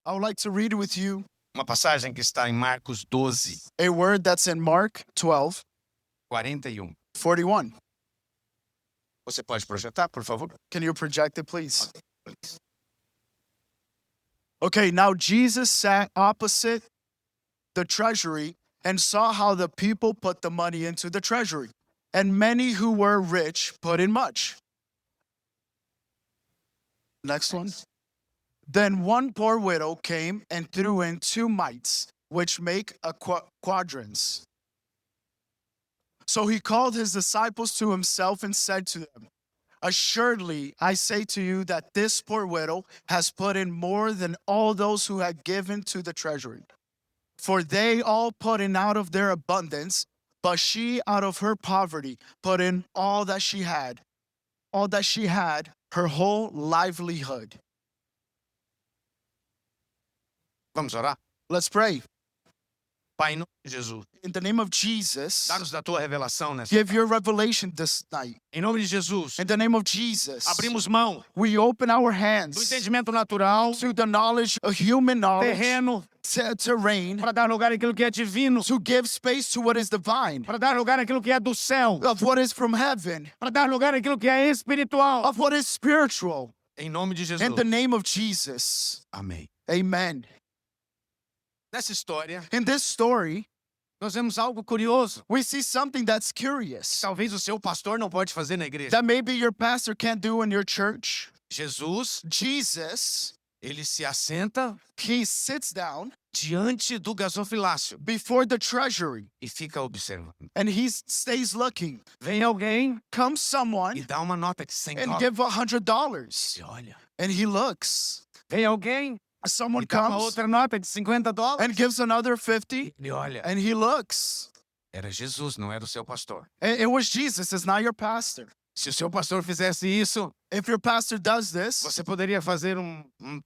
I would like to read with you uma passagem que está em Marcos 12, a word that's in Mark 12, 41. 41. Você pode projetar, por favor? Can you project it, please? Okay, now Jesus sat opposite the treasury and saw how the people put the money into the treasury. And many who were rich put in much. Next one. Then one poor widow came and threw in 2 mites, which make a quadrans. So he called his disciples to himself and said to them, assuredly, I say to you that this poor widow has put in more than all those who had given to the treasury. For they all put in out of their abundance, but she out of her poverty put in all that she had, her whole livelihood. Vamos orar? Let's pray. Pai, em nome de Jesus, In the name of Jesus, dá-nos da tua revelação nessa. give your revelation this night. Em nome de Jesus, In the name of Jesus, abrimos mão we open our do hands entendimento natural, to the knowledge of human knowledge, terreno, terrain, para dar lugar àquilo que é divino, to give space to what is divine, para dar lugar àquilo que é do céu, of what is from heaven, para dar lugar àquilo que é espiritual. of what is spiritual. Em nome de Jesus. In the name of Jesus. Amém. Amen. Nessa história, In this story, nós vemos algo curioso. we see something that's curious Talvez o seu pastor não pode fazer na igreja. that maybe your pastor can't do in your church. Jesus, Jesus, ele se assenta he sits down diante do gasofilácio before the treasury e fica observando. and he stays looking. Vem alguém Comes e someone dá uma nota de 100 and dólares. give $100 E olha. and he looks. Vem alguém Someone e dá uma comes outra nota de 50 dólares. and gives another 50 E olha. and he looks. Era Jesus, não era o seu pastor. It was Jesus, it's not your pastor. Se o seu pastor fizesse isso, If your pastor does this, você poderia fazer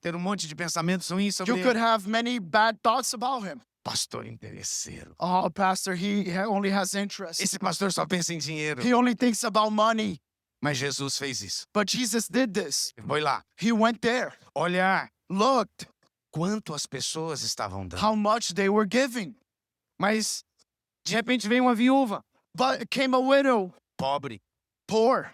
ter monte de pensamentos ruins sobre you could ele. have many bad thoughts about him. Pastor interesseiro. Oh, pastor, he only has interest. Esse pastor só pensa em dinheiro. He only thinks about money. Mas Jesus fez isso. But Jesus did this. Foi lá. He went there, Olhar looked quanto as pessoas estavam dando. how much they were giving. Mas, de repente, veio uma viúva. But came a widow, Pobre. poor.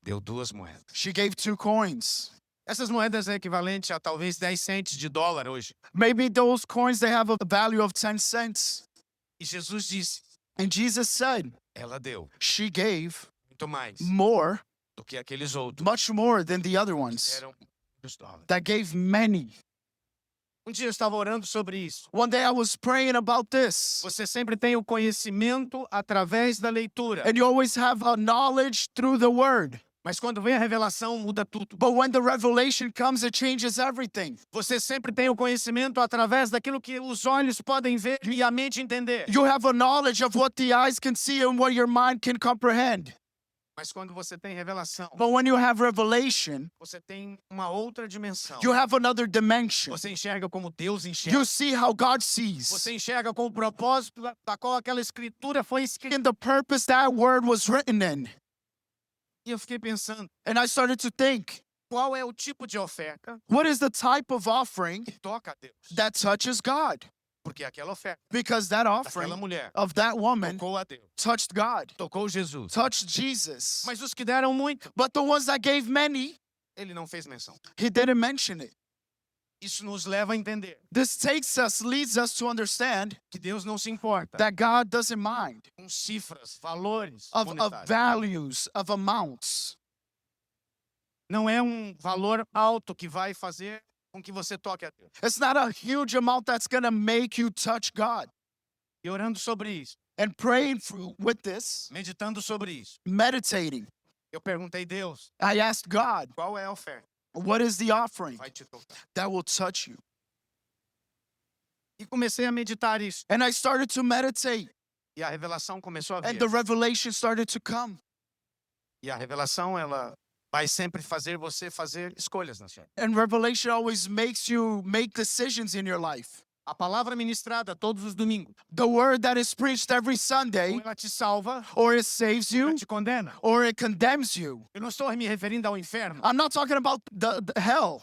Deu 2 moedas. She gave 2 coins. Essas moedas é equivalente a talvez 10 centes de dólar hoje. Maybe those coins, they have a value of 10 cents. E Jesus disse, And Jesus said, ela deu she gave muito mais more, do que aqueles outros much more than the other ones eram muitos dólares. that gave many. Dia eu estava orando sobre isso. One day I was praying about this. Você sempre tem o conhecimento através da leitura. And you always have a knowledge through the word. Mas quando vem a revelação, muda tudo. But when the revelation comes, it changes everything. Você sempre tem o conhecimento através daquilo que os olhos podem ver e a mente entender. You have a knowledge of what the eyes can see and what your mind can comprehend. Mas quando você tem revelação, But when you have revelation, você tem uma outra dimensão. you have another dimension. Você enxerga como Deus enxerga. You see how God sees Você enxerga com o propósito da qual aquela escritura foi escrita. and the purpose that word was written in. E eu fiquei pensando, And I started to think, qual é o tipo de oferta what is the type of offering que toca a Deus? that touches God? Porque aquela oferta Because that daquela offering mulher of that woman tocou a Deus, touched God, tocou Jesus. touched Jesus. Mas os que deram muito, But the ones that gave many, ele não fez menção. he didn't mention it. Isso nos leva a entender This leads us to understand que Deus não se importa that God doesn't mind com cifras, valores of monetários. values, of amounts. Não é valor alto que vai fazer com que você toque a Deus. It's not a huge amount that's going to make you touch God. E orando sobre isso, And praying with this, meditando sobre isso, meditating, eu perguntei, Deus, I asked God, qual é a oferta what is the que offering vai te tocar? that will touch you? E comecei a meditar isso. And I started to meditate, E a revelação começou a and vir. the revelation started to come. E a revelação, ela vai sempre fazer você fazer escolhas na sua vida. And revelation always makes you make decisions in your life. A palavra ministrada todos os domingos, The word that is preached every ou Sunday, ela te salva, or it saves ou ela you, te condena. or it condemns you. Eu não estou me referindo ao inferno. I'm not talking about the hell.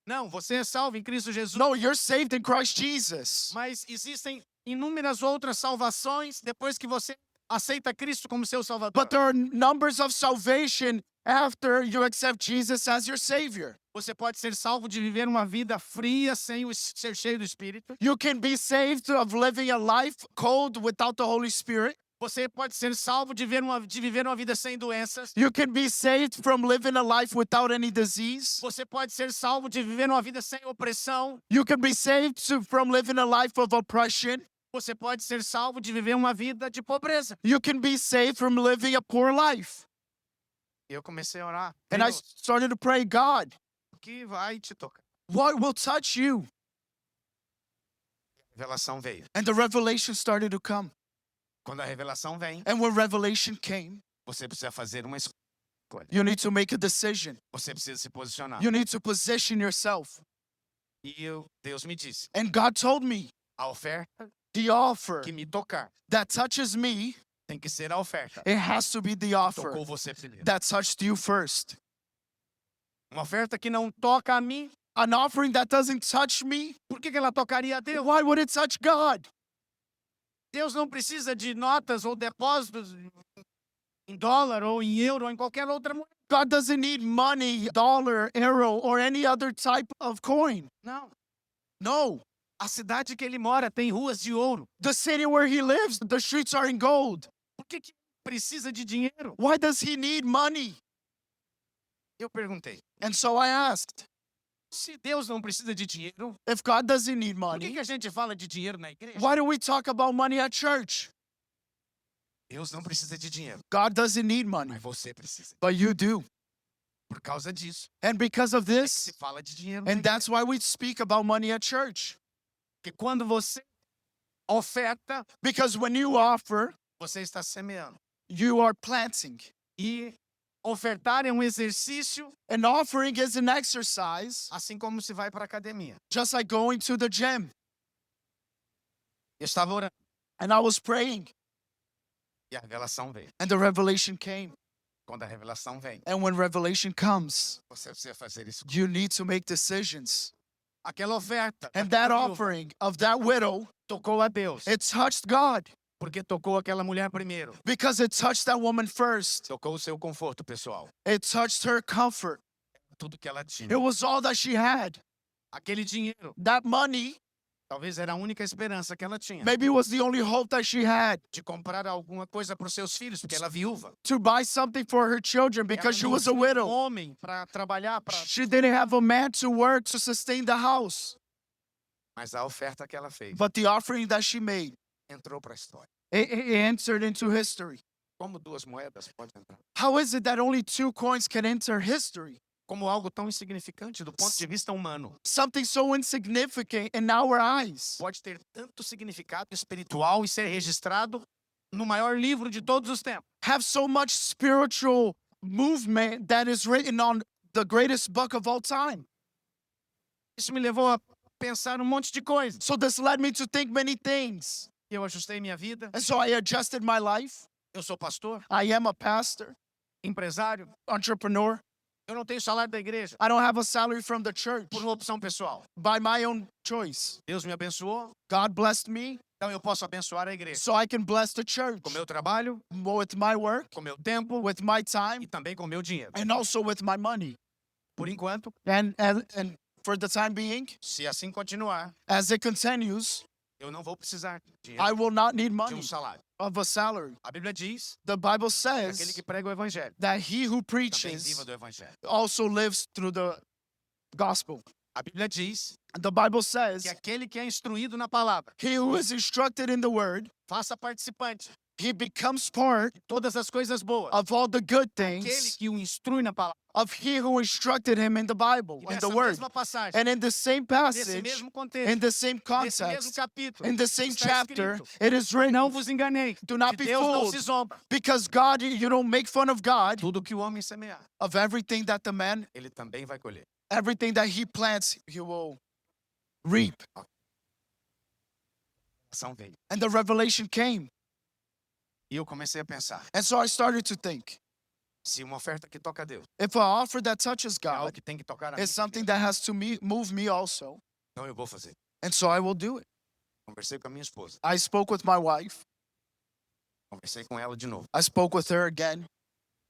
Não, você é salvo em Cristo Jesus. No, you're saved in Christ Jesus. Mas existem inúmeras outras salvações depois que você aceita Cristo como seu Salvador. But there are numbers of salvation after you accept Jesus as your Savior. Você pode ser salvo de viver uma vida fria sem ser cheio do Espírito. You can be saved of living a life cold without the Holy Spirit. Você pode ser salvo de viver uma vida sem doenças. You can be saved from living a life without any disease. Você pode ser salvo de viver uma vida sem opressão. You can be saved from living a life of oppression. Você pode ser salvo de viver uma vida de pobreza. You can be saved from living a poor life. Eu comecei a orar. And I Deus, started to pray, God, o que vai te tocar? what will touch you? A revelação veio. And the revelation started to come. Quando a revelação vem, And when revelation came, você precisa fazer uma escolha. you need to make a decision. Você precisa se posicionar. You need to position yourself. Deus me disse, And God told me, a oferta the offer que me tocar that touches me, tem que ser a oferta. it has to be the offer Tocou você primeiro. that touched you first. Uma oferta que não toca a mim, An offering that doesn't touch me, por que ela tocaria a Deus? why would it touch God? Deus não precisa de notas ou depósitos em dólar ou em euro ou em qualquer outra moeda. God doesn't need money, dollar, euro, or any other type of coin. Não. No. A cidade que ele mora tem ruas de ouro. The city where he lives, the streets are in gold. Por que precisa de dinheiro? Why does he need money? Eu perguntei. And so I asked, Se Deus não precisa de dinheiro, if God doesn't need por que money, a gente fala de dinheiro na igreja? why do we talk about money at church? Deus não precisa de dinheiro, God doesn't need money, mas você precisa. but you do. Por causa disso, And because of se this, fala de dinheiro na and igreja. that's why we speak about money at church. Porque quando você oferta, Because when you offer, você está semeando. you are planting. E ofertar é um exercício, An offering is an exercise, assim como se vai para a academia. just like going to the gym. Eu estava orando And I was praying, e a revelação veio. and the revelation came. Quando a revelação vem, And when revelation comes, você precisa fazer isso. you need to make decisions. Aquela oferta And that daquela viúva offering of that widow, tocou a Deus, it touched God porque tocou aquela mulher primeiro. because it touched that woman first. Tocou o seu conforto pessoal, It touched her comfort. tudo que ela tinha. It was all that she had. Aquele dinheiro That money talvez era a única esperança que ela tinha maybe was the only hope that she had de comprar alguma coisa para os seus filhos, porque ela é viúva. to buy something for her children because she Ela não was a tinha um widow. homem para trabalhar, She didn't have a man to work to sustain the house. mas a oferta que ela fez But the offering that she made, entrou para a história. it entered into history. Como duas moedas podem entrar? How is it that only 2 coins can enter history? Como algo tão insignificante do ponto de vista humano Something so insignificant in our eyes pode ter tanto significado espiritual e ser registrado no maior livro de todos os tempos. have so much spiritual movement that is written on the greatest book of all time. Isso me levou a pensar um monte de coisas. So this led me to think many things. Eu ajustei minha vida. And so I adjusted my life. Eu sou pastor, I am a pastor, empresário. entrepreneur. Eu não tenho salário da igreja I don't have a salary from the church por uma opção pessoal. by my own choice. Deus me abençoou, God blessed me então eu posso abençoar a igreja. so I can bless the church Com meu trabalho, with my work, com meu tempo with my e time, também com meu dinheiro. and also with my money. Por enquanto, And for the time being, se assim continuar, as it continues, eu não vou precisar de I dinheiro, will not need de money um salário. of a salary. A Bíblia diz The Bible que aquele says que prega o evangelho that he who também preaches viva do evangelho. also lives through the gospel. A Bíblia diz The Bible says que aquele que é instruído na palavra, he who is instructed in the word, faça participante he becomes part de todas as coisas boas. of all the good Aquele things que o instrui na palavra. of he who instructed him in the Bible, E in the nessa word. mesma passagem, And in the same nesse passage, mesmo in contexto, the same nesse mesmo context, capítulo, in the same está chapter, escrito, it is written, não vos enganei, do not de be Deus não fooled, se zomba. because God, you don't make fun of God Tudo que o homem semear, of everything that the man, ele também vai colher. everything that he plants, he will reap. A ação veio. And the revelation came. E eu comecei a pensar, And so I started to think, Se uma oferta que toca a Deus if an offer that touches é algo God que tem que tocar a mim, is something that has to move me also, então eu vou fazer. and so I will do it. Conversei com a minha esposa. I spoke with my wife. Conversei com ela de novo. I spoke with her again.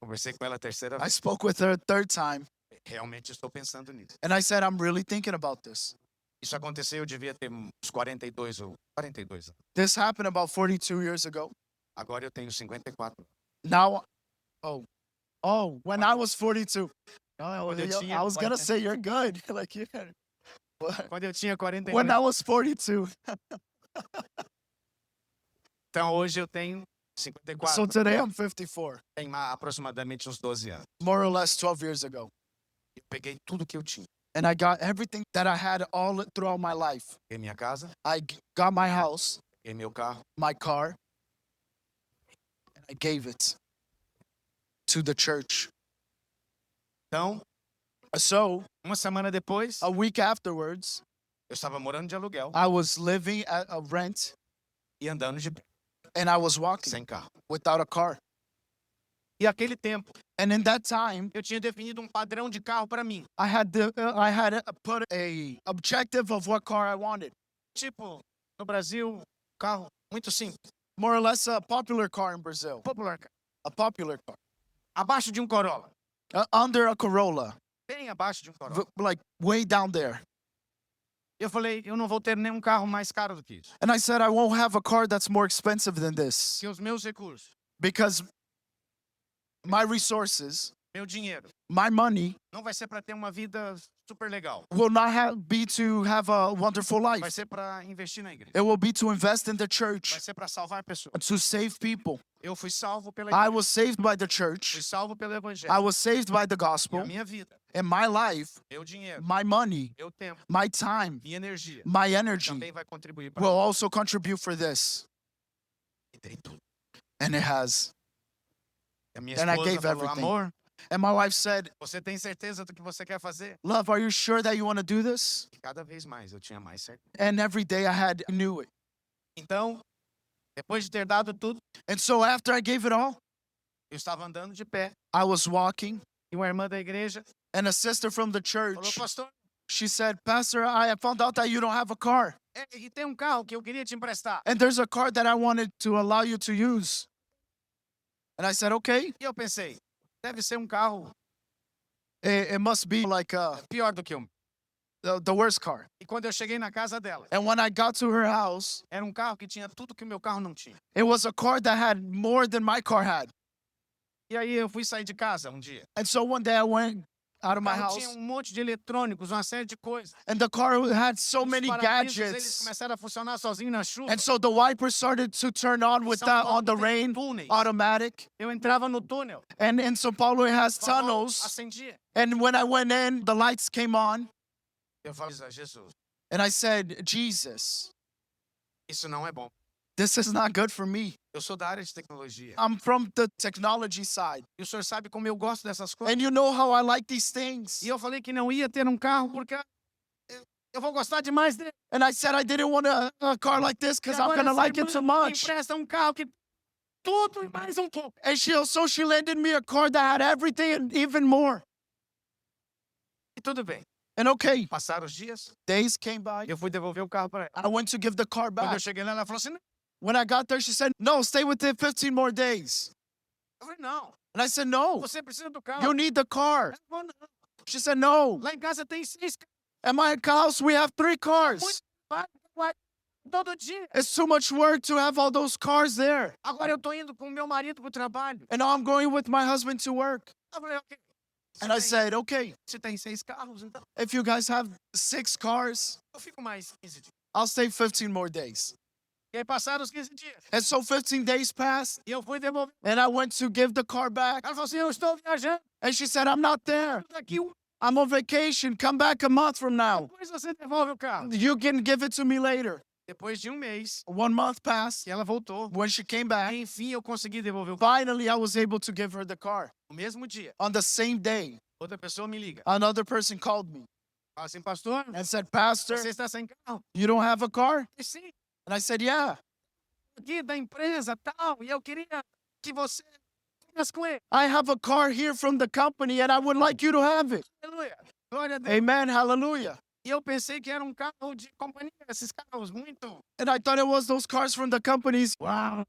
Conversei com ela a terceira I vez. spoke with her a third time. Realmente estou pensando nisso. And I said, I'm really thinking about this. Isso aconteceu, eu devia ter uns 42 ou 42 anos. This happened about 42 years ago. Agora eu tenho 54. Now, when I was 42. Quando eu tinha I was going to 40. say, you're good. Like, you Quando eu tinha 42. when I was 42. Então hoje eu tenho 54. So today I'm 54, Tem aproximadamente uns 12 anos. more or less 12 years ago. Eu peguei tudo que eu tinha. And I got everything that I had all throughout my life. Peguei minha casa, Got my house, peguei meu carro, my car, and I gave it to the church. então, So uma semana depois, a week afterwards, eu estava morando de aluguel I was living at a rent e andando de pé, and I was walking sem carro. without a car. E aquele tempo, And in that time, eu tinha definido um padrão de carro para mim. I had put a objective of what car I wanted. Tipo, no Brasil, carro muito simples, More or less a popular car in Brazil. popular, A popular car. abaixo de um Corolla, Under a Corolla. bem abaixo de um Corolla. Like way down there. Eu falei, eu não vou ter nenhum carro mais caro do que isso. And I said, I won't have a car that's more expensive than this. Que os meus recursos, Because my resources, meu dinheiro, my money, não vai ser para ter uma vida super legal. will not be to have a wonderful Vai life. ser para investir na igreja. It will be to invest in the Vai church, ser para salvar pessoas. to save people. Eu fui salvo pela I igreja. was saved by the Fui church. salvo pelo I evangelho. was saved by the E a gospel. minha vida, And my life, meu dinheiro, my money, meu tempo, my time, minha energia my energy também vai contribuir para will also contribute for this. e dei tudo. And it has. E a minha And I esposa gave falou, everything. amor, And my wife said, você tem certeza do que você quer fazer? Love, are you sure that you want to do this? E cada vez mais eu tinha mais certeza. And every day I knew it. Então, depois de ter dado tudo, And so after I gave it all, eu estava andando de pé. I was walking, E uma irmã da igreja and a sister from the falou, church, pastor, she said, Pastor, I found out that you don't have a car. e tem um carro que eu queria te emprestar. And there's a car that I wanted to allow you to use. And I said, okay, E eu pensei, deve ser um carro it must be like pior do que o meu. the worst car. E quando eu cheguei na casa dela, And when I got to her house, era um carro que tinha tudo que o meu carro não tinha. it was a car that had more than my car had. E aí eu fui sair de casa um dia. And so one day I went out of O my carro house, tinha um monte de eletrônicos, uma série de coisas. and the car had so Os many para-brisas, eles gadgets. começaram a funcionar sozinhos na chuva. And so the wipers started to turn on Em with São that Paulo on the tem rain, túneis. automatic. Eu entrava no túnel, And in Sao Paulo, it has o farol tunnels. acendia. And when I went in, the lights came on. Eu falei, Jesus, And I said, Jesus, isso não é bom. this is not good for me. Eu sou da área de tecnologia. I'm from the technology side. E o senhor sabe como eu gosto dessas coisas. And you know how I like these things. E eu falei que não ia ter um carro porque eu vou gostar demais dele. And I said I didn't want a car like this E because I'm agora going to essa like it irmã too me much. empresta um carro que tudo e mais um pouco. And she lended me a car that had everything and even more. E tudo bem. And okay, Passaram os dias, days came by. eu fui devolver o carro para ela. I went to give the car Quando eu back. cheguei lá, ela falou assim, não. When I got there, she said, no, stay with it 15 more days. Eu falei, não, And I said, no, você precisa do carro. you need the car. Ela falou, não. She said, no. Lá em casa tem 6 carros. At my house, we have 3 cars. Todo dia. It's too much work to have all those cars there. Agora eu tô indo com o meu marido pro trabalho. And now I'm going with my husband to work. Eu falei, ok. And I said, okay, Você tem 6 carros, então if you guys have 6 cars, eu fico mais 15 dias. I'll stay 15 more days. E aí passaram os 15 dias. And so 15 days passed, E eu fui devolver. and I went to give the car back. Ela falou assim, eu estou viajando And she said, I'm not there. daqui I'm on vacation. Come back a month from now. depois você devolve o carro. You can give it to me later. Depois de um mês, 1 month passed. que ela voltou. When she came back, Enfim, eu consegui devolver o carro. finally I was able to give her the car. No mesmo dia, On the same day, outra pessoa me liga. another person called me Fala assim, pastor, and said, Pastor, você está sem carro? you don't have a car? Eu disse, sim, And I said, yeah. aqui da empresa tal. E eu queria que você Mas com ele. I have a car here from the company and I would like you to have it. Aleluia. Glória a Deus. Amen. Hallelujah. E eu pensei que era um carro de companhia. Esses carros muito. And I thought it was those cars from the companies. Uau.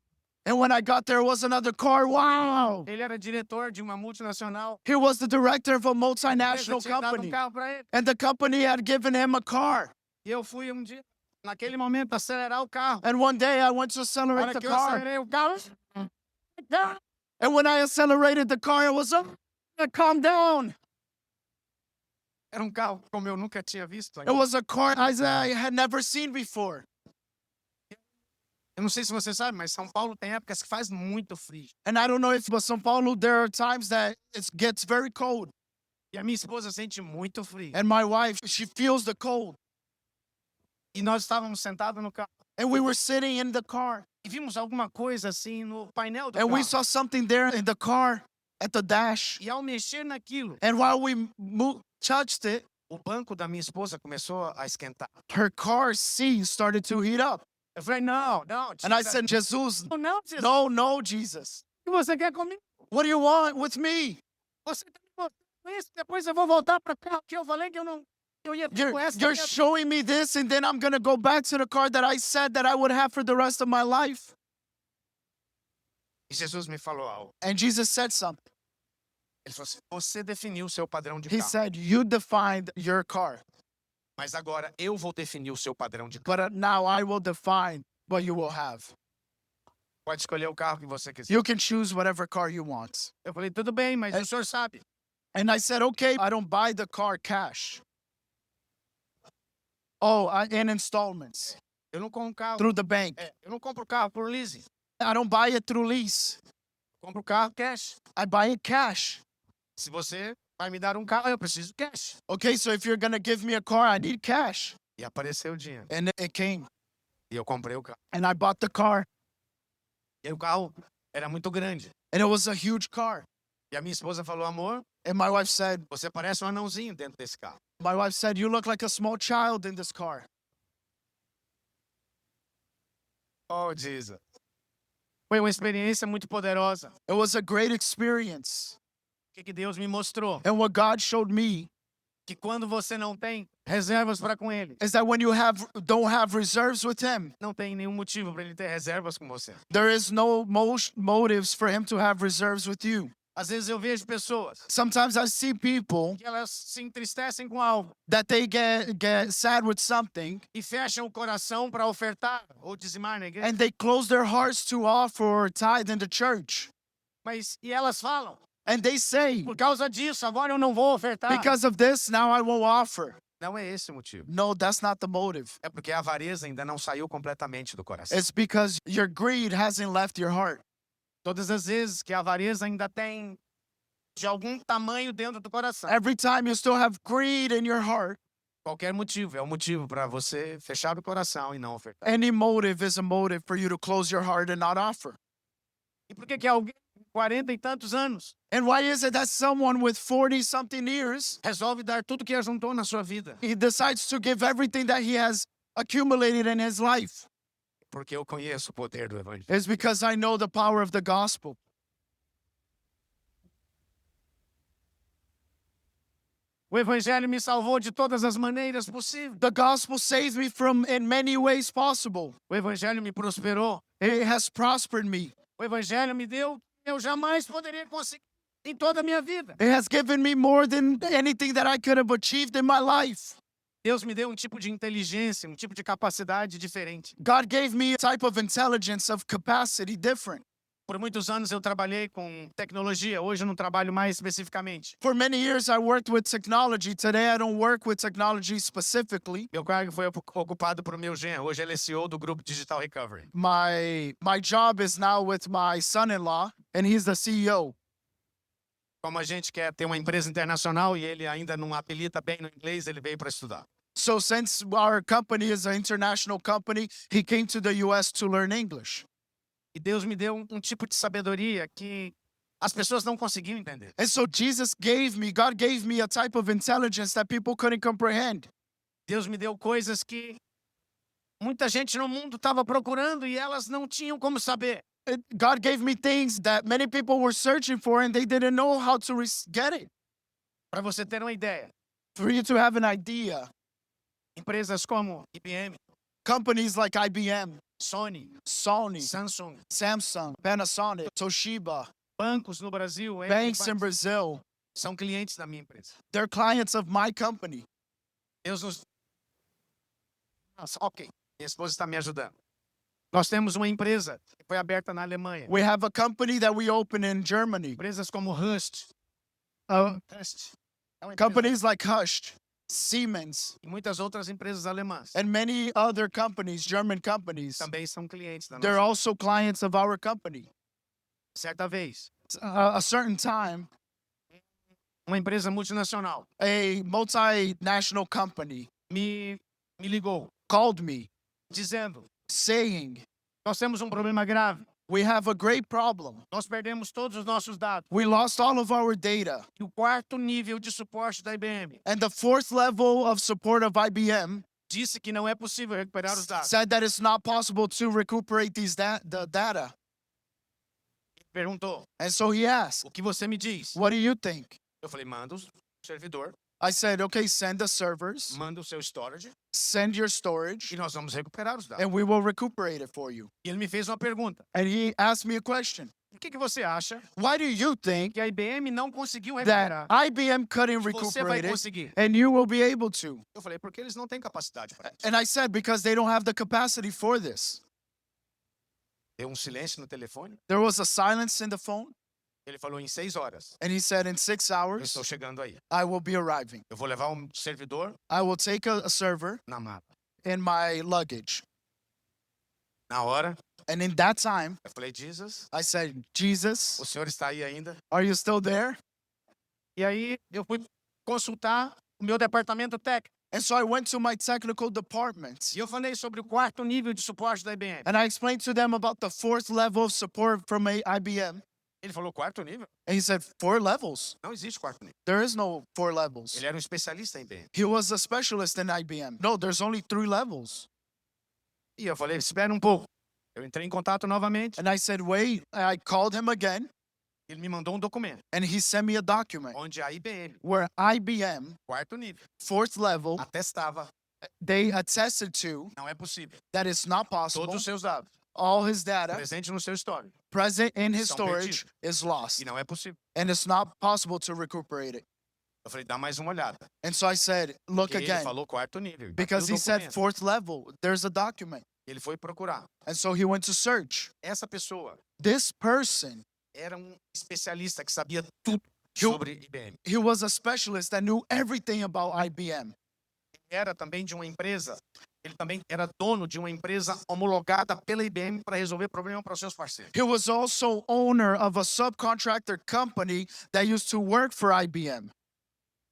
And when I got there, it was another car. Wow. Ele era diretor de uma multinacional. He was the director of a A empresa multinational tinha dado company. carro para ele. And the company had given him a car. E eu fui dia, naquele momento, acelerar o carro. And one day I went to Na accelerate hora the que eu car. acelerei o carro. And when I accelerated the car, it was calm down. Era um carro como eu nunca tinha visto. It was a car I had never seen before. Eu não sei se você sabe, mas São Paulo tem épocas que faz muito frio. And I don't know if, but São Paulo, there are times that it gets very cold. E a minha esposa sente muito frio. And my wife, she feels the cold. E nós estávamos sentados no carro. And we were sitting in the car. E vimos alguma coisa assim no painel do And we carro. saw something there in the car at the dash. E ao mexer naquilo, And while we touched it, o banco da minha esposa começou a esquentar. her car seat started to heat up. Eu falei, não. And I said, Jesus, não, Jesus. no, Jesus. O que você quer comigo? What do you want with me? Você tá me mostrando isso, depois eu vou voltar para cá, que eu falei que eu ia ter com essa. You're showing me this, and then I'm going to go back to the car that I said that I would have for the rest of my life. E Jesus me falou algo. And Jesus said something. Ele falou assim, você definiu o seu padrão de He carro. said, you defined your car, Mas agora eu vou definir o seu padrão de carro. but now I will define what you will have. Pode escolher o carro que você quiser. You can choose whatever car you want. Eu falei, tudo bem, mas o senhor sabe. And I said, okay, I don't buy the car cash. Oh, in installments Eu não compro carro. through the bank. Eu não compro carro por leasing. I don't buy it through lease. Eu compro carro cash. I buy it cash. Se você vai me dar um carro, eu preciso cash. Okay, so if you're going to give me a car, I need cash. E apareceu o dinheiro. And it came. E eu comprei o carro. And I bought the car. E aí o carro era muito grande. And it was a huge car. E a minha esposa falou, amor, And my wife said, você parece um anãozinho dentro desse carro. you look like a small child in this car. Oh, Jesus. Foi uma experiência muito poderosa. It was a great experience. O que Deus me mostrou? And what God showed me Que quando você não tem reservas para com Ele, is that when you don't have reserves with him, não tem nenhum motivo para Ele ter reservas com você. there is no motives for him to have reserves with you. Às vezes eu vejo pessoas Sometimes I see people que elas se entristecem com algo that they get sad with something e fecham o coração para ofertar ou dizimar na igreja. and they close their hearts to offer or tithe in the church. Mas e elas falam, And they say, por causa disso, agora eu não vou ofertar. because of this, now I won't offer. Não é esse o motivo. No, that's not the motive. É porque a avareza ainda não saiu completamente do coração. It's because your greed hasn't left your heart. Todas as vezes que a avareza ainda tem de algum tamanho dentro do coração. Every time you still have greed in your heart, Qualquer motivo é um motivo para você fechar o coração e não ofertar. any motive is a motive for you to close your heart and not offer. E por que alguém com 40 e tantos anos And why is it that someone with 40 something years, resolve dar tudo que ajuntou na sua vida? he decides to give everything that he has accumulated in his life? Porque eu conheço o poder do evangelho. It's because I know the power of the gospel. O evangelho me salvou de todas as maneiras possíveis. The gospel saves me from in many ways possible. O evangelho me prosperou. It has prospered me. O evangelho me deu o que eu jamais poderia conseguir em toda a minha vida. It has given me more than anything that I could have achieved in my life. Deus me deu um tipo de inteligência, um tipo de capacidade diferente. God gave me a type of intelligence, of capacity different. Por muitos anos eu trabalhei com tecnologia, hoje eu não trabalho mais especificamente. For many years, I worked with technology. Today, I don't work with technology specifically. Meu cargo foi ocupado por meu genro, hoje ele é CEO do grupo Digital Recovery. My job is now with my son-in-law, and he's the CEO. Como a gente quer ter uma empresa internacional e ele ainda não habilita bem no inglês, ele veio para estudar. So since our company is an international company, he came to the U.S. to learn English. E Deus me deu um tipo de sabedoria que as pessoas não conseguiam entender. And so God gave me a type of intelligence that people couldn't comprehend. Deus me deu coisas que muita gente no mundo estava procurando e elas não tinham como saber. God gave me things that many people were searching for and they didn't know how to get it. Para você ter uma ideia, For you to have an idea, empresas como IBM, companies like IBM, Sony, Sony, Samsung, Samsung, Panasonic, Toshiba, bancos no Brasil, banks in Brazil, são clientes da minha empresa. they're clients of my company. Deus nos... Nossa, ok, minha esposa está me ajudando. Nós temos uma empresa que foi aberta na Alemanha. We have a company that we open in Germany. Empresas como Rust, Companies like Hushed, Siemens, e muitas outras empresas alemãs and many other companies, German companies, também são clientes da they're nossa. also clients of our company. Certa vez, A certain time, uma empresa multinacional a multinational company me ligou called me dizendo: saying, nós temos um problema grave. we have a great problem. Nós perdemos todos os nossos dados. We lost all of our data. E o quarto nível de suporte da IBM And the fourth level of support of IBM disse que não é possível recuperar os dados. said that it's not possible to recuperate the data. Perguntou: And so he asked, o que você me diz? what do you think? Eu falei: manda o servidor, I said, okay, send the servers, manda o seu storage send your storage, e nós vamos recuperar os dados. and we will recuperate it for you. E ele me fez uma pergunta: And he asked me a question. por que você acha Why do you think que a IBM não conseguiu that recuperar? IBM couldn't Você vai recuperate it conseguir. and you will be able to? Eu falei: porque eles não têm capacidade para isso. And I said, because they don't have the capacity for this. Deu silêncio no telefone. There was a silence in the phone, Ele falou: em 6 horas. and he said, in 6 Eu hours, estou chegando aí. I will be arriving. Eu vou levar um servidor I will take a server na mala. in my luggage. Na hora, And in that time, eu falei: Jesus, I said, Jesus, o senhor está aí ainda? are you still there? E aí eu fui consultar o meu departamento técnico. And so I went to my technical department E eu falei sobre o quarto nível de suporte da IBM. and I explained to them about the fourth level of support from IBM. Ele falou: quarto nível? And he said, 4 levels? Não existe quarto nível. There is no 4 levels. Ele era um especialista em IBM. He was a specialist in IBM. No, there's only 3 levels. E eu falei: espera um pouco. Eu entrei em contato novamente. And I said, wait. I called him again Ele me mandou um documento and he sent me a document onde a IBM, where IBM, quarto nível, 4th level, atestava: they attested to não é possível. that it's not possible. Todos os seus dados All his data presentes no seu histórico present in his São storage perdidos. is lost. e não é possível. And it's not possible to recuperate it. Eu falei: dá mais uma olhada. And so I said, look Porque ele again. falou quarto nível. Because he said 4th level. There's a document. Ele foi procurar. And so he went to search. Essa pessoa This person, era um especialista que sabia tudo Eu- sobre IBM. he was a specialist that knew everything about IBM. Era também de uma empresa, ele também era dono de uma empresa homologada pela IBM para resolver problema para os seus parceiros. He was also owner of a subcontractor company that used to work for IBM.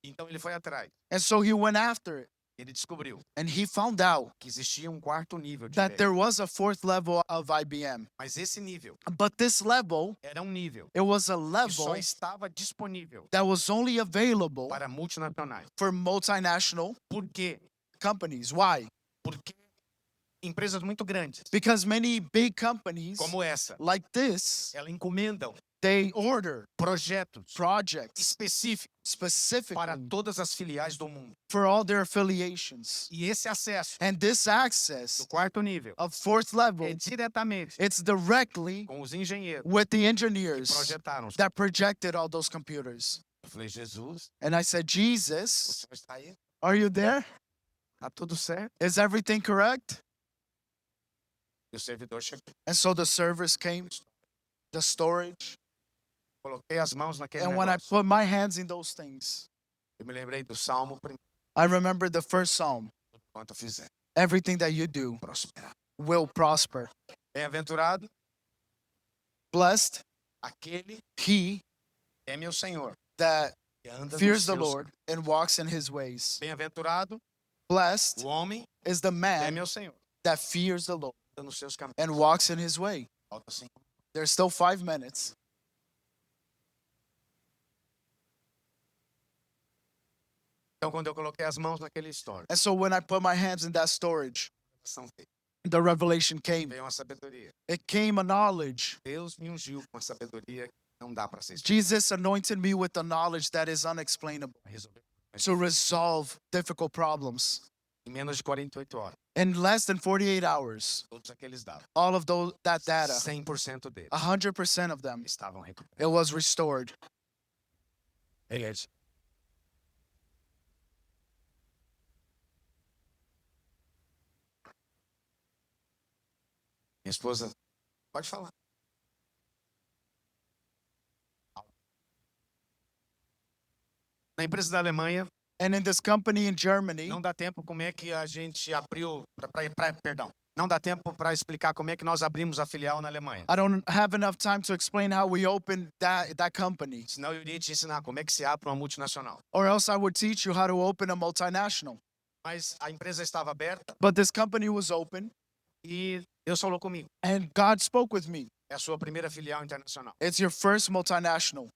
Então ele foi atrás. And so he went after it. Ele descobriu And he found out que existia um quarto nível de that IBM. there was a 4th level of IBM. Mas esse nível But this level, era um nível it was a que só level estava disponível that was only available para multinacionais. for multinational Por quê? companies. Why? Porque empresas muito grandes, Because many big companies como essa, like this, elas encomendam they order projetos projects específicos para specifically todas as filiais do mundo. for all their affiliations. E esse acesso And this access do quarto nível of 4th level, é diretamente it's directly com os engenheiros with the que engineers projetaram. that projected all those computers. Eu falei: Jesus, And I said, o Jesus, senhor está aí? are you there? Tá tudo certo? Is everything correct? E o servidor chegou. And so the servers came, the storage. Coloquei as mãos naquele And when I negócio. put my hands in those things, Eu me lembrei do Salmo primeiro. I remember the first psalm. Quanto fizer, Everything that you do prosperar. will prosper. Bem-aventurado Blessed aquele he que é meu Senhor, that que anda fears nos the seus Lord and walks in his ways. Bem-aventurado Blessed o homem is the que é man meu Senhor, that fears the Lord anda nos seus caminhos. and walks in his way. Falta 5. There's still 5 minutes. Então, quando eu coloquei as mãos naquele store, And so when I put my hands in that storage, oração feita. the revelation came. veio uma sabedoria. It came a knowledge. Deus me ungiu com a sabedoria que não dá para ser explicada. Jesus anointed me with the knowledge that is unexplainable Resolveu to resolve difficult problems. em menos de 48 horas. In less than 48 hours, Todos aqueles dados, all of that data, 100% deles 100% of them, estavam recuperados. it was restored. Minha esposa, pode falar. Na empresa da Alemanha, And in this company in Germany, não dá tempo como é que a gente abriu, perdão, não dá tempo para explicar como é que nós abrimos a filial na Alemanha. I don't have enough time to explain how we opened that company, Senão eu iria te ensinar como é que se abre uma multinacional. or else I would teach you how to open a multinational. Mas a empresa estava aberta But this company was open, e Deus falou comigo. and God spoke with me. É a sua primeira filial internacional. It's your first multinational.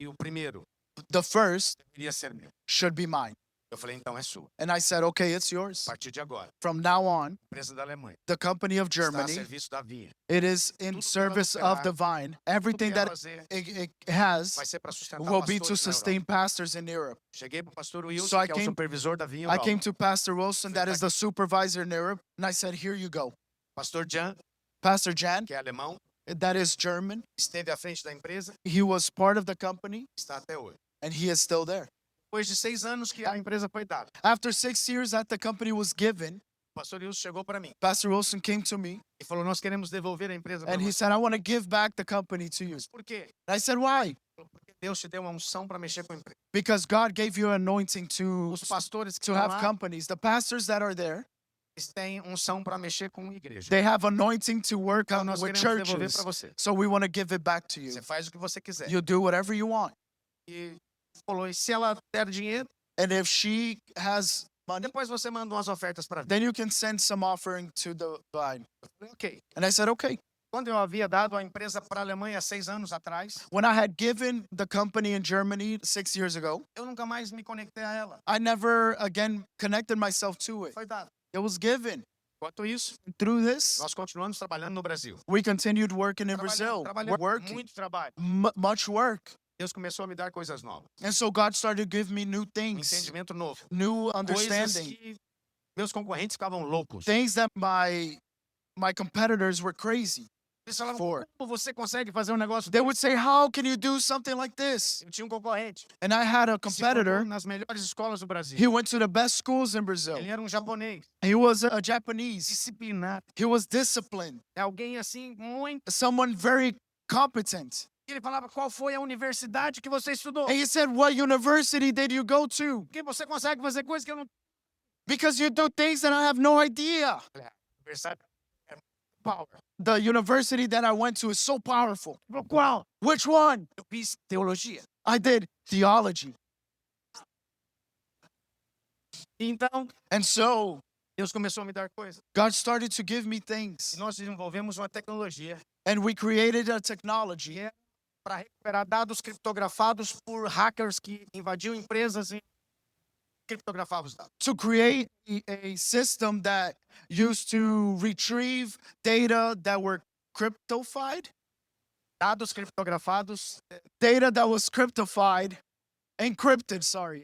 E o primeiro The first deveria ser meu. should be mine. Eu falei, então é sua. And I said, okay, it's yours. A partir de agora, From now on, a empresa da Alemanha the company of está a Germany, serviço da Via. it is in Tudo que service ela of the vine. Everything Tudo que ela that fazer it has vai ser para sustentar will be pastores to na Europa. sustain pastors in Europe. Cheguei para o pastor Wilson, So I que é o came- supervisor da Via I Europa. came to Pastor Wilson, that is the supervisor in Europe, and I said, here you go. Pastor Jan, Pastor Jan, que é alemão, that is German. esteve à frente da empresa, He was part of the company, está até hoje. and he is still there. Depois de 6 anos que a empresa foi dada, After 6 years that the company was given, o pastor Wilson chegou para mim Pastor Wilson came to me, e falou, nós queremos devolver a empresa para and he você. said, I want to give back the company to you. Por quê? And I said, why? Ele falou, porque Deus te deu uma unção para mexer com a empresa. Because God gave you anointing Os pastores que to estão have lá, companies. The pastors that are there, eles têm unção para mexer com a igreja. they have anointing to work Então on nós with queremos devolver churches. para você. So we want to give it back to you. Você faz o que você quiser. You do whatever you want. E falou, e se ela der dinheiro, And if she has money, depois você manda umas ofertas para mim. then you can send some offering to the vine. Eu falei, ok. And I said, okay. Quando eu havia dado a empresa para a Alemanha há 6 anos atrás, When I had given the company in Germany 6 years ago, eu nunca mais me conectei a ela. I never again connected myself to it. Foi dado. It was given. Enquanto isso, Through this, nós continuamos trabalhando no Brasil. we continued working in Brazil, Trabalhando, working, muito trabalho. much work. Deus começou a me dar coisas novas. And so God started to give me new things, Entendimento novo. new Coisas understanding, que meus concorrentes ficavam loucos. things that my competitors were crazy Eles falavam, for. como você consegue fazer um negócio They desse? would say, how can you do something like this? Eu tinha um concorrente. And I had a que se formou competitor. nas melhores escolas do Brasil. He went to the best schools in Brazil. Ele era um japonês. He was a Japanese. Disciplinado. He was disciplined, É alguém assim, muito. someone very competent. Ele falava, qual foi a universidade que você estudou? And he said, what university did you go to? Porque você consegue fazer coisas que eu não. Because you do things that I have no idea. Universidade é power. The university that I went to is so powerful. Ele falou, qual? Which one? Eu fiz teologia. I did theology. Então, And so Deus começou a me dar coisas. God started to give me E things. nós desenvolvemos uma tecnologia And we created a technology para recuperar dados criptografados por hackers que invadiam empresas e criptografavam os dados. to create a system that used to retrieve data that were cryptofied, Dados criptografados, data that was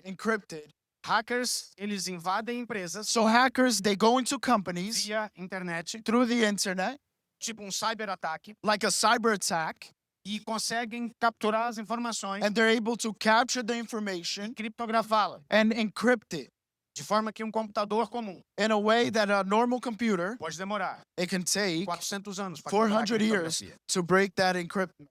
encrypted. hackers, eles invadem empresas So hackers, they go into companies via internet, through the internet, tipo cyberataque, like a cyber attack, e conseguem capturar as informações and they're able to capture the information e criptografá-la, and encrypt it de forma que um computador comum in a way that a normal computer, pode demorar it can take 400 anos para 400 years to break that encryption.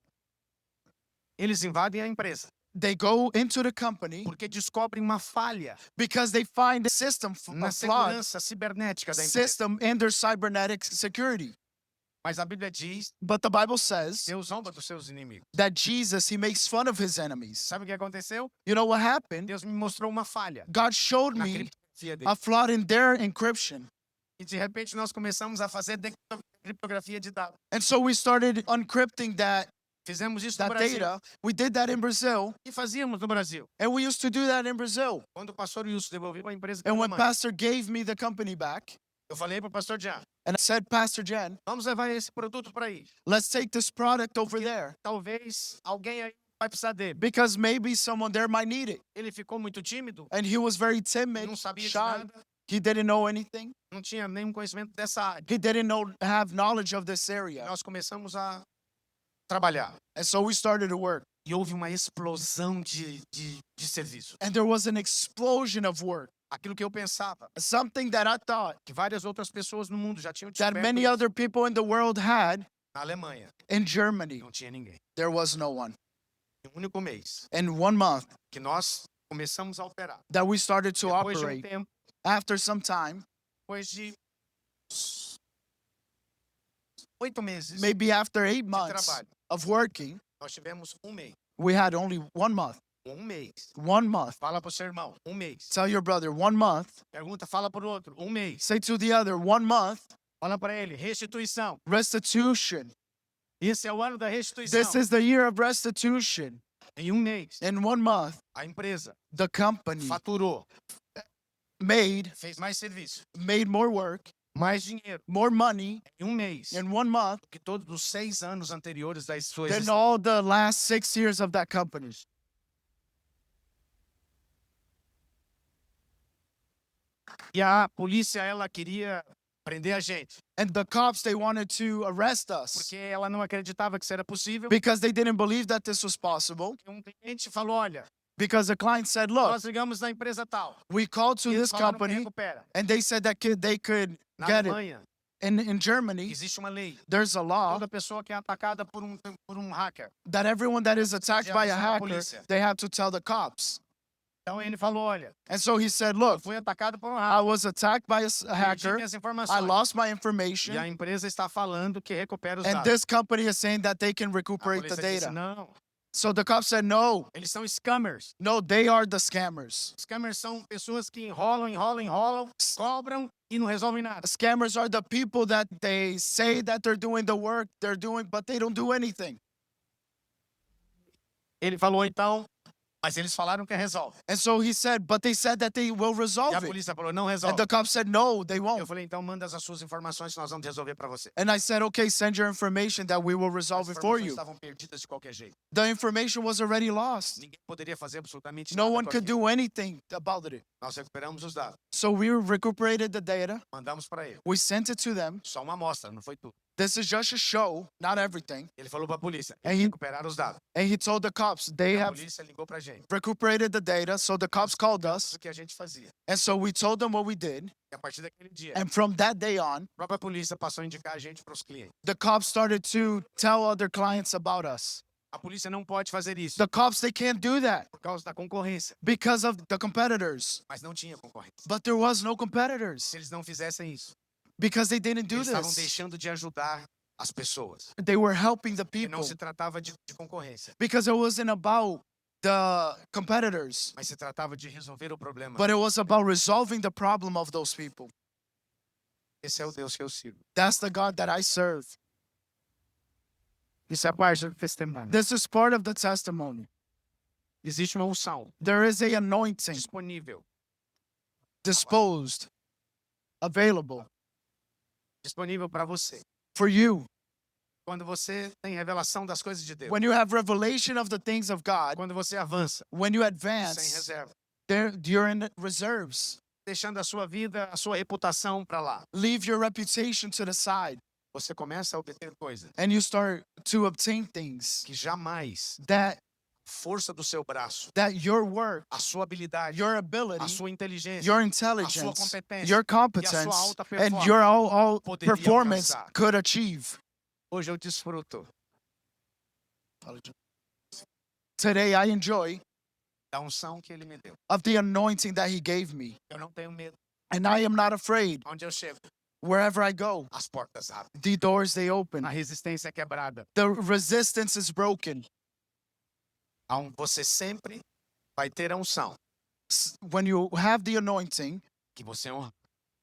Eles invadem a empresa They go into the company porque descobrem uma falha because they find a system, na a flawed segurança cibernética da empresa. system in their cybernetic security. Mas a Bíblia diz, But the Bible says Deus zomba dos seus inimigos. that Jesus, he makes fun of his enemies. Sabe o que aconteceu? You know what happened? Deus me mostrou uma falha God showed na me criptografia dele. a flaw in their encryption. E de repente nós começamos a fazer criptografia de dados. And so we started uncrypting that Fizemos isso no that Brasil. data. We did that in Brazil, E fazíamos no Brasil. and we used to do that in Brazil. Quando o pastor Wilson devolveu a empresa And para when a mãe, Pastor gave me the company back, Eu falei para o pastor Jean, And I said, Pastor Jen, vamos levar esse produto para aí. let's take this product over there Talvez alguém aí vai precisar dele. because maybe someone there might need it. Ele ficou muito tímido, And he was very timid, não sabia de shy. nada, He didn't know anything. não tinha nenhum conhecimento dessa área. He didn't have knowledge of this area. Nós começamos a trabalhar. And so we started to work. E houve uma explosão de serviço. And there was an explosion of work. Aquilo que eu pensava, Something that I thought que várias outras pessoas no mundo já tinham that descoberto many other people in the world had na Alemanha. in Germany. Não tinha ninguém. There was no one. Em um único mês In 1 month que nós começamos a operar. that we started to Depois de operate, tempo, after some time, depois de 8 meses maybe after 8 de months trabalho, of working, nós tivemos um mês. we had only 1 month. Um mês. 1 month. Fala pro seu irmão, um mês. Tell your brother 1 month. Pergunta, fala pro outro, um mês. Say to the other 1 month. Fala para ele, restituição. Restitution. Esse é o ano da restituição. This is the year of restitution. Em um mês, In 1 month, a empresa the company faturou, made fez mais serviço, more work, mais dinheiro. more money Em um mês, in 1 month que todos os 6 anos anteriores da sua than existência. all the last 6 years of that company. E a polícia, ela queria prender a gente, And the cops, they wanted to arrest us porque ela não acreditava que isso era possível. because they didn't believe that this was possible. Um cliente falou, olha, Because the client said, look, nós ligamos na empresa tal. we called to E eles this falaram que company recupera. and they said that they could Na get it. Alemanha, In Germany, existe uma lei. there's a law Toda pessoa que é atacada por um hacker. that everyone that is attacked by a avisar a hacker, polícia. they have to tell the cops. Então ele falou, olha, And so he said, look, fui atacado por um I hacker. was attacked by a Perdi hacker. minhas I informações. lost my E information. a empresa está falando que recupera os And dados. this company is saying that they can A recuperate the polícia disse, data. não, So the cops said, no, eles são scammers. no, they are the scammers. Scammers são pessoas que enrolam, cobram e não resolvem nada. Scammers are the people that they say that they're doing the work they're doing, but they don't do anything. Ele falou então, mas eles falaram que resolve. And so he said, but they said that they will E a resolve it. polícia falou, não And resolve. the cops said, no, they Eu won't. falei, então manda as suas informações que nós vamos resolver para você. And I said, okay, send your information that we will As resolve it for informações you. estavam perdidas de qualquer jeito. The information was already lost. Ninguém poderia fazer absolutamente No nada one com could aquilo. do anything about it. Nós recuperamos os dados, So we recuperated the data. mandamos para ele. We sent it to them. Só uma amostra, não foi tudo. This is just a show, not everything. Ele falou para a polícia, And he, recuperar os dados. and he told the cops they A have polícia ligou para a gente. recuperated the data. So the cops called us. O que a gente fazia. And so we told them what we did. E a partir daquele dia, And from that day on, a própria polícia passou a indicar a gente para os clientes. the cops started to tell other clients about us. A polícia não pode fazer isso The cops, they can't do that por causa da concorrência. because of the competitors. Mas não tinha concorrência. But there was no competitors Se eles não fizessem isso, because they didn't do eles estavam this. deixando de ajudar as pessoas. They were helping the E não people se tratava de concorrência, because it wasn't about the competitors, mas se tratava de resolver o problema. but it was about resolving the problem of those people. Esse é o Deus que eu sirvo. That's the God that I serve. Isso é parte do testemunho. This is part of the testimony. Existe uma unção There is a anointing disponível disposed, available para você. for you. Quando você tem revelação das coisas de Deus. When you have revelation of the things of God, Quando você avança when you sem advance, reserva, you're in reserves. deixando a sua vida, a sua reputação para lá. Leave your reputation to the side Você começa a obter coisas and you start to obtain things que jamais that a força do seu braço, your work, a sua habilidade, your a ability, sua inteligência, your a sua intelligence, competência your e a competence, sua alta and performance your all poderia performance alcançar. could achieve. Hoje eu desfruto Today I enjoy da unção que ele me deu. of the anointing that he gave me. Eu não tenho medo. And I am not afraid. Onde eu chego, Wherever I go, as portas abrem. the doors they open. A resistência é quebrada. The resistance is broken. Você sempre vai ter a unção When you have the anointing, que você honra.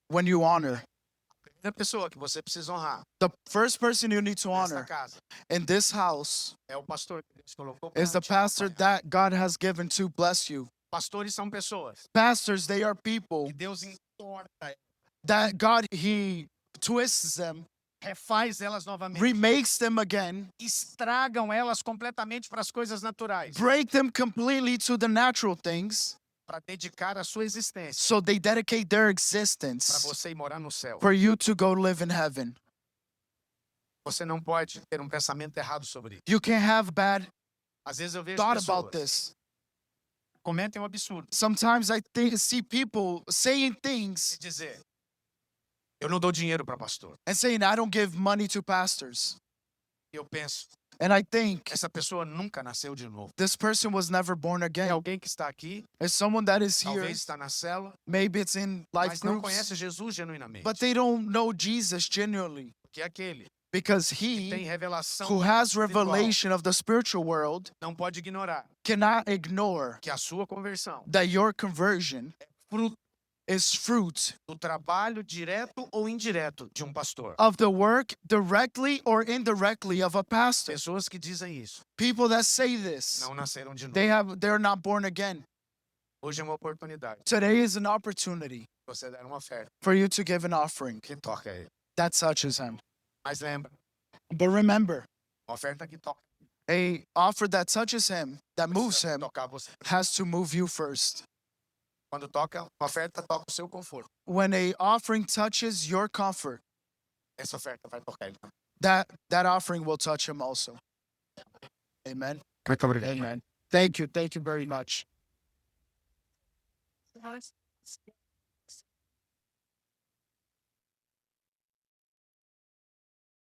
when you honor, A primeira pessoa que você precisa honrar the first person you need to nesta honor casa in this house é o pastor que Deus colocou para is the te pastor acompanhar. that God has given to bless you. Pastores são pessoas Pastors, they are people que Deus entorta that God, He twists them, refaz elas novamente, remakes them again, estragam elas completamente para as coisas naturais, break them completely to the natural things, para dedicar a sua existência so they dedicate their para existence você ir morar no céu. for you to go live in heaven. Você não pode ter um pensamento errado sobre isso. You can't have bad Às vezes eu vejo thought about pessoas this. cometem um absurdo Sometimes I see people saying things e dizer: eu não dou dinheiro para pastor. and saying, I don't give money to pastors. E eu penso, And I think essa pessoa nunca nasceu de novo. this person was never born É again. alguém que está aqui, It's someone that is here. talvez está na célula, Maybe it's in life mas não groups, conhece Jesus genuinamente. but they don't know Jesus genuinely, Que é aquele because que tem he revelação who has espiritual revelation of the spiritual world não pode ignorar cannot ignore que a sua conversão that your conversion fruto is fruit do trabalho direto ou indireto de um pastor. of the work directly or indirectly of a pastor. Pessoas que dizem isso People that say this, não nasceram de novo. they're not born again. Hoje é uma oportunidade Today is an opportunity de você dar uma oferta for you to give an offering que toca ele. that touches him. Mas lembra, But remember, uma oferta que toca a offer that touches him, that moves precisa him, tocar você. has to move you first. Quando toca, uma oferta toca o seu conforto. When a offering touches your comfort, Essa oferta vai tocar ele também. that offering will touch him also. Amen. Muito obrigado. Amen. Thank you. Thank you very much.